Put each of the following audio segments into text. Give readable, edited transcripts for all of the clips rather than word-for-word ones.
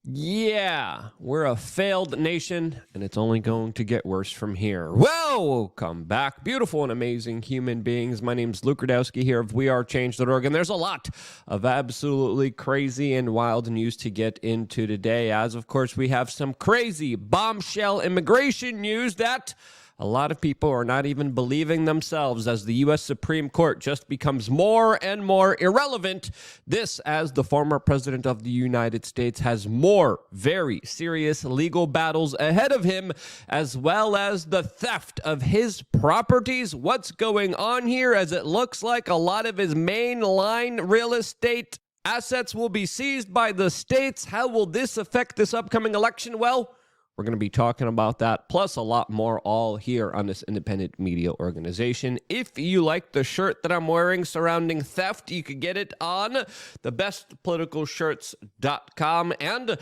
Yeah, we're a failed nation, and it's only going to get worse from here. Welcome back, beautiful and amazing human beings. My name's Luke Radowski here of WEARECHANGE.org, and there's a lot of absolutely crazy and wild news to get into today, as, of course, we have some crazy bombshell immigration news that a lot of people are not even believing themselves as the U.S. Supreme Court just becomes more and more irrelevant. This as the former president of the United States has more very serious legal battles ahead of him, as well as the theft of his properties. What's going on here, as it looks like a lot of his mainline real estate assets will be seized by the states. How will this affect this upcoming election? Well, we're going to be talking about that, plus a lot more, all here on this independent media organization. If you like the shirt that I'm wearing surrounding theft, you could get it on thebestpoliticalshirts.com. And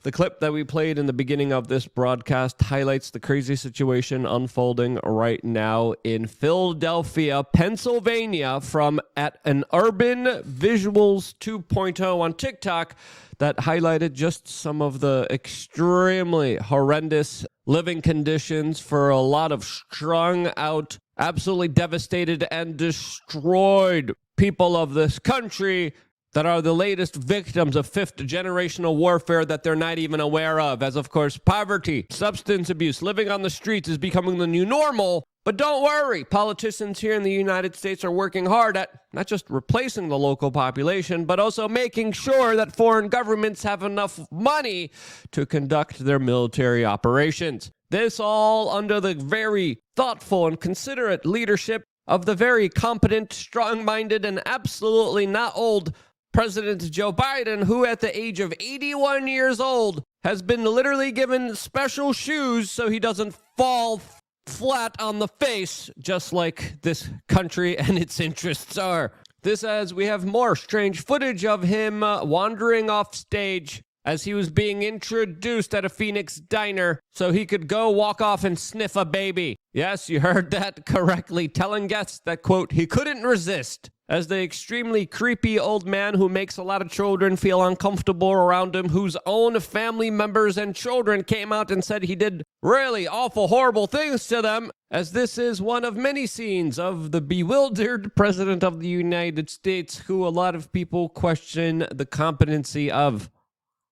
the clip that we played in the beginning of this broadcast highlights the crazy situation unfolding right now in Philadelphia, Pennsylvania, from at an Urban Visuals 2.0 on TikTok that highlighted just some of the extremely horrendous living conditions for a lot of strung out, absolutely devastated and destroyed people of this country that are the latest victims of fifth generational warfare that they're not even aware of, as of course poverty, substance abuse, living on the streets is becoming the new normal. But don't worry, politicians here in the United States are working hard at not just replacing the local population, but also making sure that foreign governments have enough money to conduct their military operations. This all under the very thoughtful and considerate leadership of the very competent, strong-minded, and absolutely not old President Joe Biden, who at the age of 81 years old has been literally given special shoes so he doesn't fall flat on the face, just like this country and its interests are. This as we have more strange footage of him wandering off stage as he was being introduced at a Phoenix diner so he could go walk off and sniff a baby. Yes, you heard that correctly, telling guests that, quote, he couldn't resist, as the extremely creepy old man who makes a lot of children feel uncomfortable around him, whose own family members and children came out and said he did really awful, horrible things to them, as this is one of many scenes of the bewildered president of the United States, who a lot of people question the competency of.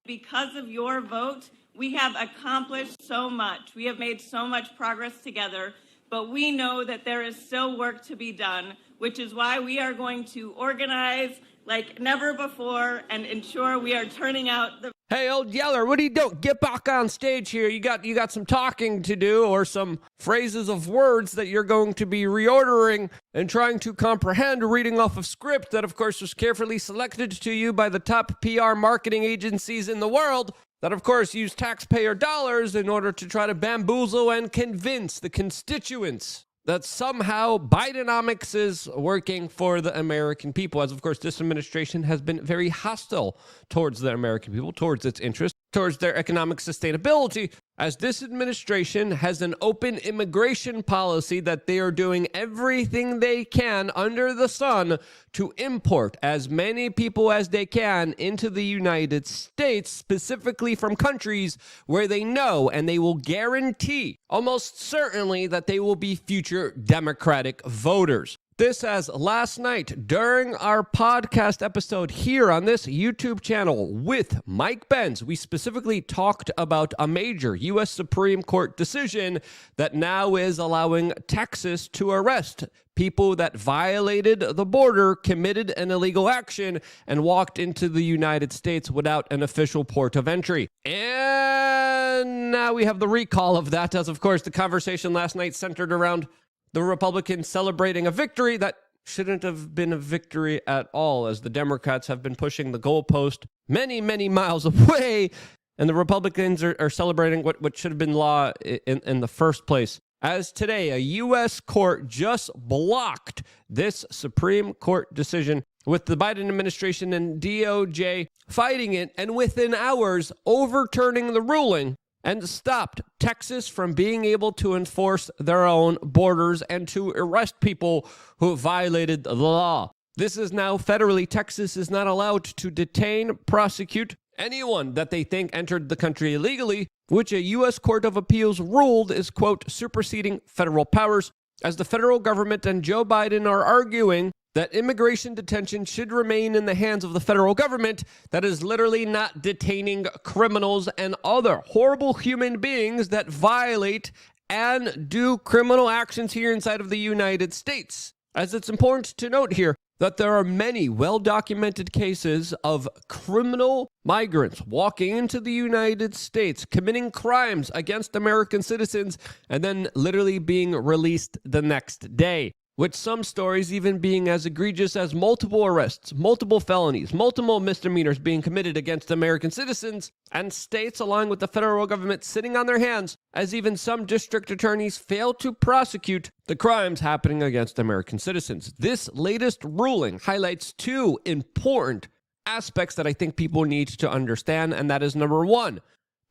Because of your vote, we have accomplished so much. We have made so much progress together, but we know that there is still work to be done, which is why we are going to organize like never before and ensure we are turning out the... Hey, old yeller, what are you doing? Get back on stage here. You got some talking to do, or some phrases of words that you're going to be reordering and trying to comprehend, reading off of script that, of course, was carefully selected to you by the top PR marketing agencies in the world that, of course, use taxpayer dollars in order to try to bamboozle and convince the constituents that somehow Bidenomics is working for the American people, as of course this administration has been very hostile towards the American people, towards its interests, towards their economic sustainability, as this administration has an open immigration policy that they are doing everything they can under the sun to import as many people as they can into the United States, specifically from countries where they know and they will guarantee almost certainly that they will be future Democratic voters. This as last night during our podcast episode here on this YouTube channel with Mike Benz, we specifically talked about a major U.S. Supreme Court decision that now is allowing Texas to arrest people that violated the border, committed an illegal action, and walked into the United States without an official port of entry. And now we have the recall of that, as of course the conversation last night centered around the Republicans celebrating a victory that shouldn't have been a victory at all, as the Democrats have been pushing the goalpost many, many miles away, and the Republicans are celebrating what should have been law in the first place. As today, a U.S. court just blocked this Supreme Court decision, with the Biden administration and DOJ fighting it, and within hours overturning the ruling and stopped Texas from being able to enforce their own borders and to arrest people who violated the law. This is now federally. Texas is not allowed to detain, prosecute, anyone that they think entered the country illegally, which a U.S. Court of Appeals ruled is, quote, superseding federal powers, as the federal government and Joe Biden are arguing that immigration detention should remain in the hands of the federal government that is literally not detaining criminals and other horrible human beings that violate and do criminal actions here inside of the United States. As it's important to note here that there are many well-documented cases of criminal migrants walking into the United States, committing crimes against American citizens, and then literally being released the next day, with some stories even being as egregious as multiple arrests, multiple felonies, multiple misdemeanors being committed against American citizens, and states along with the federal government sitting on their hands as even some district attorneys fail to prosecute the crimes happening against American citizens. This latest ruling highlights two important aspects that I think people need to understand, and that is number one,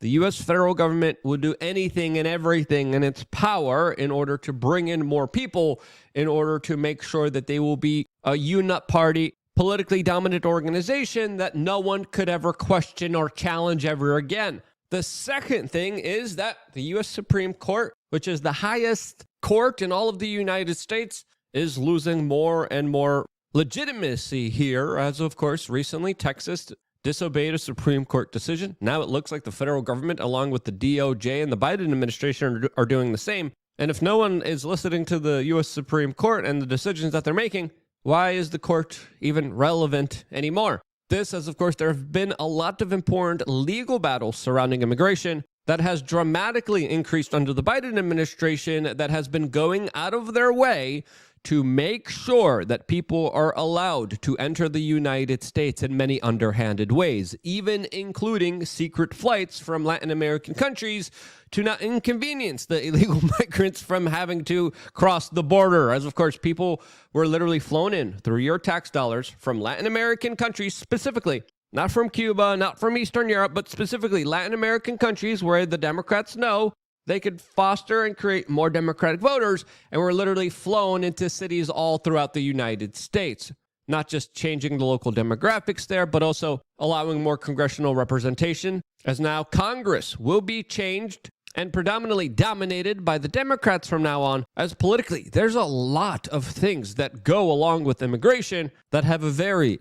the U.S. federal government will do anything and everything in its power in order to bring in more people, in order to make sure that they will be a uniparty, politically dominant organization that no one could ever question or challenge ever again. The second thing is that the U.S. Supreme Court, which is the highest court in all of the United States, is losing more and more legitimacy here, as of course recently Texas disobeyed a Supreme Court decision. Now it looks like the federal government, along with the DOJ and the Biden administration, are doing the same. And if no one is listening to the U.S. Supreme Court and the decisions that they're making, why is the court even relevant anymore? This, as of course, there have been a lot of important legal battles surrounding immigration that has dramatically increased under the Biden administration, that has been going out of their way to make sure that people are allowed to enter the United States in many underhanded ways, even including secret flights from Latin American countries to not inconvenience the illegal migrants from having to cross the border. As of course, people were literally flown in through your tax dollars from Latin American countries specifically, not from Cuba, not from Eastern Europe, but specifically Latin American countries where the Democrats know they could foster and create more Democratic voters, and were literally flown into cities all throughout the United States. Not just changing the local demographics there, but also allowing more congressional representation, as now Congress will be changed and predominantly dominated by the Democrats from now on, as politically there's a lot of things that go along with immigration that have a very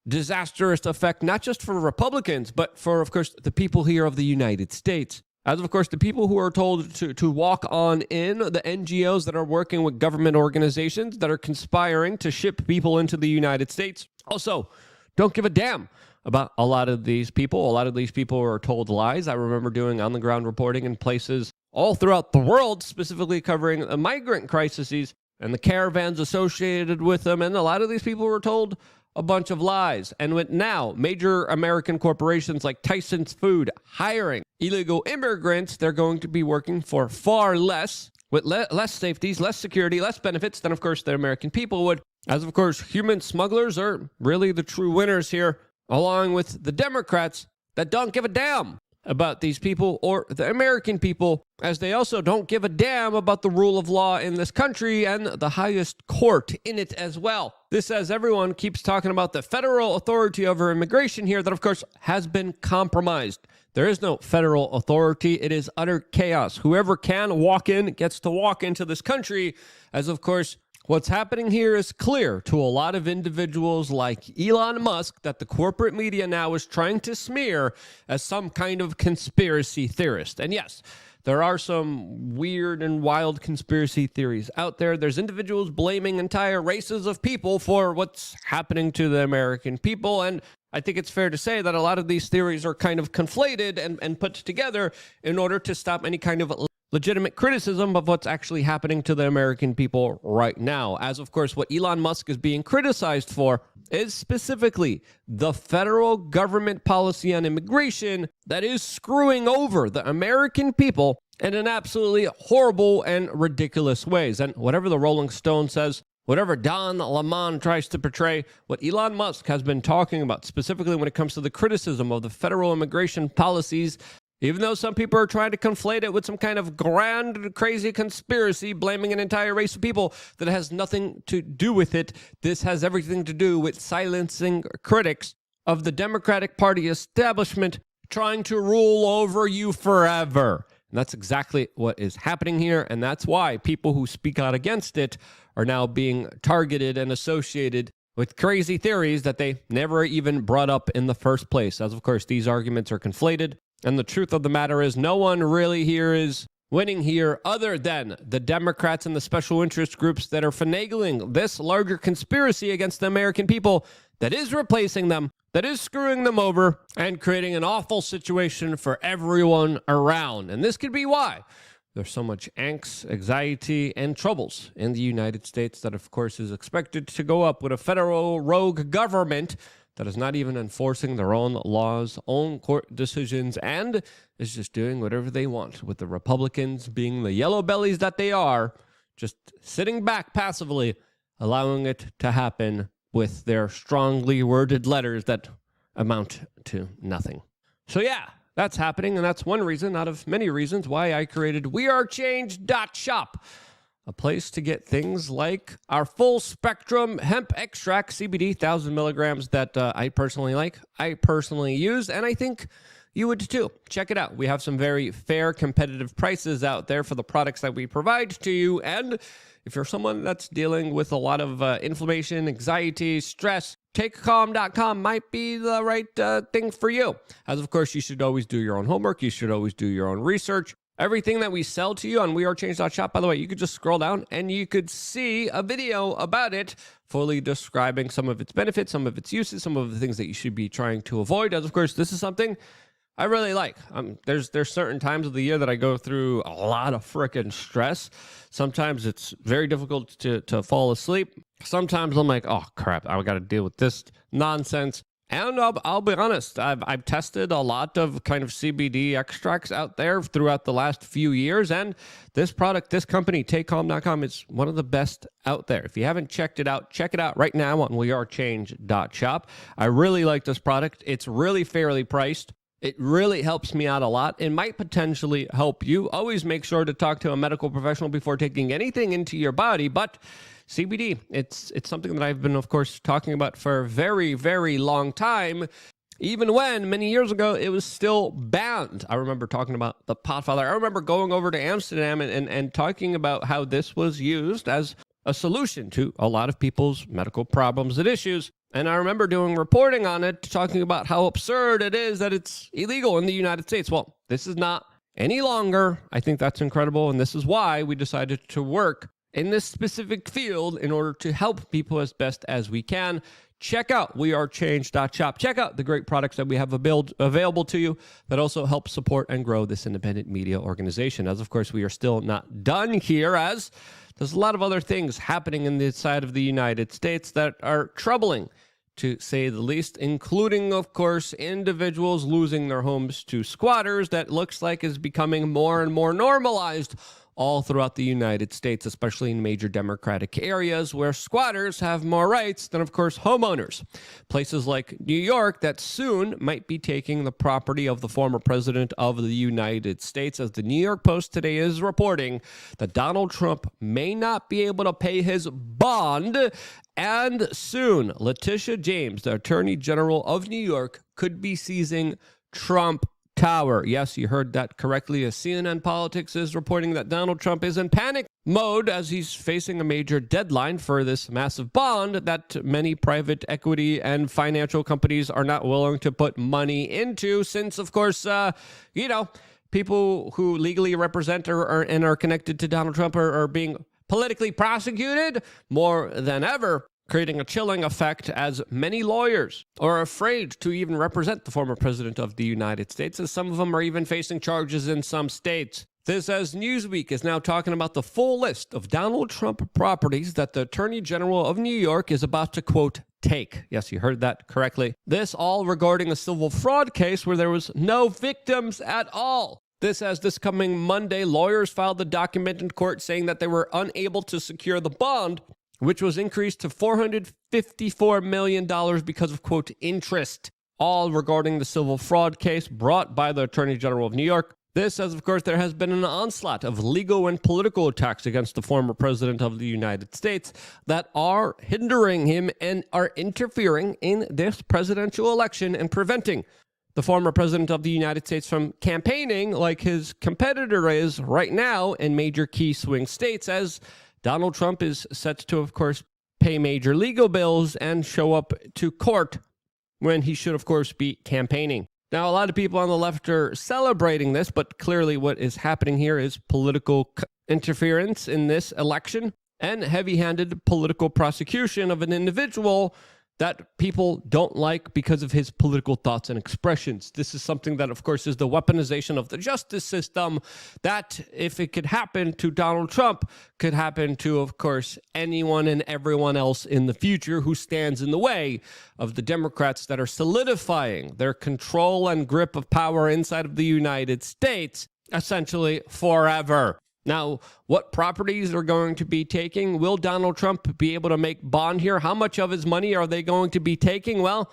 disastrous effect, not just for Republicans, but for, of course, the people here of the United States. As of course, the people who are told to walk on in, the NGOs that are working with government organizations that are conspiring to ship people into the United States, also don't give a damn about a lot of these people. A lot of these people are told lies. I remember doing on-the-ground reporting in places all throughout the world, specifically covering the migrant crises and the caravans associated with them, and a lot of these people were told a bunch of lies. And with now major American corporations like Tyson's Food hiring illegal immigrants, they're going to be working for far less, with less safeties, less security, less benefits than, of course, the American people would. As, of course, human smugglers are really the true winners here, along with the Democrats that don't give a damn about these people or the American people, as they also don't give a damn about the rule of law in this country and the highest court in it as well. This, as everyone keeps talking about the federal authority over immigration here, that of course has been compromised. There is no federal authority. It is utter chaos. Whoever can walk in gets to walk into this country, as of course what's happening here is clear to a lot of individuals like Elon Musk, that the corporate media now is trying to smear as some kind of conspiracy theorist. And yes, there are some weird and wild conspiracy theories out there. There's individuals blaming entire races of people for what's happening to the American people. And I think it's fair to say that a lot of these theories are kind of conflated and put together in order to stop any kind of legitimate criticism of what's actually happening to the American people right now. As of course, what Elon Musk is being criticized for is specifically the federal government policy on immigration that is screwing over the American people in an absolutely horrible and ridiculous ways. And whatever the Rolling Stone says, whatever Don Lemon tries to portray, what Elon Musk has been talking about, specifically when it comes to the criticism of the federal immigration policies, even though some people are trying to conflate it with some kind of grand, crazy conspiracy, blaming an entire race of people that has nothing to do with it, this has everything to do with silencing critics of the Democratic Party establishment trying to rule over you forever. And that's exactly what is happening here, and that's why people who speak out against it are now being targeted and associated with crazy theories that they never even brought up in the first place. As of course, these arguments are conflated, and the truth of the matter is no one really here is winning here other than the Democrats and the special interest groups that are finagling this larger conspiracy against the American people that is replacing them, that is screwing them over, and creating an awful situation for everyone around. And this could be why there's so much angst, anxiety, and troubles in the United States that, of course, is expected to go up with a federal rogue government that is not even enforcing their own laws, own court decisions, and is just doing whatever they want, with the Republicans being the yellow bellies that they are, just sitting back passively, allowing it to happen with their strongly worded letters that amount to nothing. So yeah, that's happening, and that's one reason out of many reasons why I created WeAreChange.shop, a place to get things like our full spectrum hemp extract CBD 1,000 milligrams that I personally like, I personally use, and I think you would too. Check it out. We have some very fair, competitive prices out there for the products that we provide to you. And if you're someone that's dealing with a lot of inflammation, anxiety, stress, TakeCalm.com might be the right thing for you. As of course, you should always do your own homework. You should always do your own research. Everything that we sell to you on WeAreChange.shop, by the way, you could just scroll down and you could see a video about it, fully describing some of its benefits, some of its uses, some of the things that you should be trying to avoid. As of course, this is something I really like. There's certain times of the year that I go through a lot of frickin' stress. Sometimes it's very difficult to fall asleep. Sometimes I'm like, oh crap, I got to deal with this nonsense. And I'll be honest, I've tested a lot of kind of CBD extracts out there throughout the last few years, and this product, this company, TakeCalm.com, is one of the best out there. If you haven't checked it out, check it out right now on WeAreChange.shop. I really like this product. It's really fairly priced. It really helps me out a lot. It might potentially help you. Always make sure to talk to a medical professional before taking anything into your body, but CBD, it's something that I've been, of course, talking about for a very, very long time, even when many years ago it was still banned. I remember talking about the Potfather. I remember going over to Amsterdam and talking about how this was used as a solution to a lot of people's medical problems and issues. And I remember doing reporting on it, talking about how absurd it is that it's illegal in the United States. Well, this is not any longer. I think that's incredible. And this is why we decided to work in this specific field in order to help people as best as we can. Check out WeAreChange.shop. Check out the great products that we have available to you that also help support and grow this independent media organization. As of course, we are still not done here, as there's a lot of other things happening in this side of the United States that are troubling, to say the least, including, of course, individuals losing their homes to squatters that looks like is becoming more and more normalized all throughout the United States, especially in major Democratic areas where squatters have more rights than, of course, homeowners. Places like New York that soon might be taking the property of the former president of the United States, as the New York Post today is reporting that Donald Trump may not be able to pay his bond, and soon Letitia James, the Attorney General of New York, could be seizing Trump Tower. Yes, you heard that correctly, as CNN Politics is reporting that Donald Trump is in panic mode as he's facing a major deadline for this massive bond that many private equity and financial companies are not willing to put money into, since, of course, people who legally represent and are connected to Donald Trump are being politically prosecuted more than ever, creating a chilling effect, as many lawyers are afraid to even represent the former president of the United States, as some of them are even facing charges in some states. This, as Newsweek is now talking about the full list of Donald Trump properties that the Attorney General of New York is about to, quote, take. Yes, you heard that correctly. This all regarding a civil fraud case where there was no victims at all. This, as this coming Monday, lawyers filed the document in court saying that they were unable to secure the bond, which was increased to $454 million because of, quote, interest, all regarding the civil fraud case brought by the Attorney General of New York. This, as of course, there has been an onslaught of legal and political attacks against the former president of the United States that are hindering him and are interfering in this presidential election and preventing the former president of the United States from campaigning like his competitor is right now in major key swing states, as Donald Trump is set to, of course, pay major legal bills and show up to court when he should, of course, be campaigning. Now, a lot of people on the left are celebrating this, but clearly what is happening here is political interference in this election and heavy-handed political prosecution of an individual that people don't like because of his political thoughts and expressions. This is something that, of course, is the weaponization of the justice system that, if it could happen to Donald Trump, could happen to, of course, anyone and everyone else in the future who stands in the way of the Democrats that are solidifying their control and grip of power inside of the United States, essentially forever. Now, what properties are going to be taking? Will Donald Trump be able to make bond here? How much of his money are they going to be taking? Well,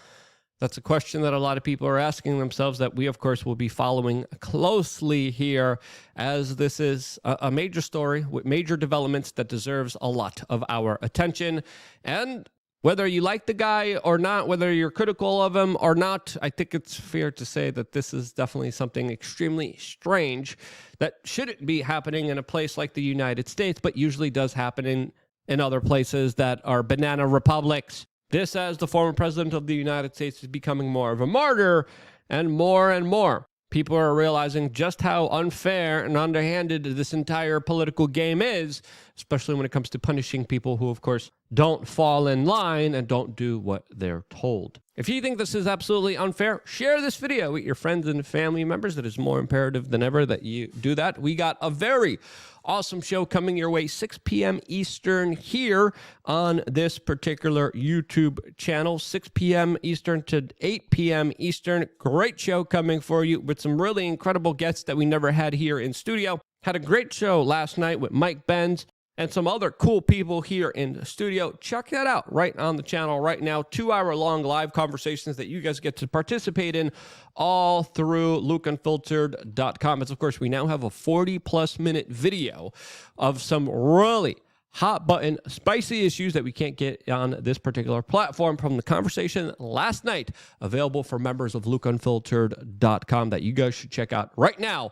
that's a question that a lot of people are asking themselves that we, of course, will be following closely here, as this is a major story with major developments that deserves a lot of our attention. And whether you like the guy or not, whether you're critical of him or not, I think it's fair to say that this is definitely something extremely strange that shouldn't be happening in a place like the United States, but usually does happen in other places that are banana republics. This, as the former president of the United States is becoming more of a martyr, and more people are realizing just how unfair and underhanded this entire political game is, especially when it comes to punishing people who, of course, don't fall in line and don't do what they're told. If you think this is absolutely unfair, share this video with your friends and family members. It is more imperative than ever that you do that. We got a very awesome show coming your way, 6 p.m. Eastern here on this particular YouTube channel, 6 p.m. Eastern to 8 p.m. Eastern. Great show coming for you with some really incredible guests that we never had here in studio. Had a great show last night with Mike Benz and some other cool people here in the studio. Check that out right on the channel right now. 2-hour-long live conversations that you guys get to participate in all through lukeunfiltered.com. As of course, we now have a 40-plus minute video of some really hot button, spicy issues that we can't get on this particular platform from the conversation last night, available for members of lukeunfiltered.com that you guys should check out right now.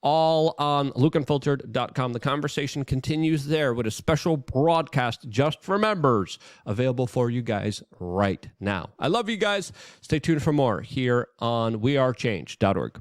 All on lukeunfiltered.com. The conversation continues there with a special broadcast just for members available for you guys right now. I love you guys. Stay tuned for more here on WeAreChange.org.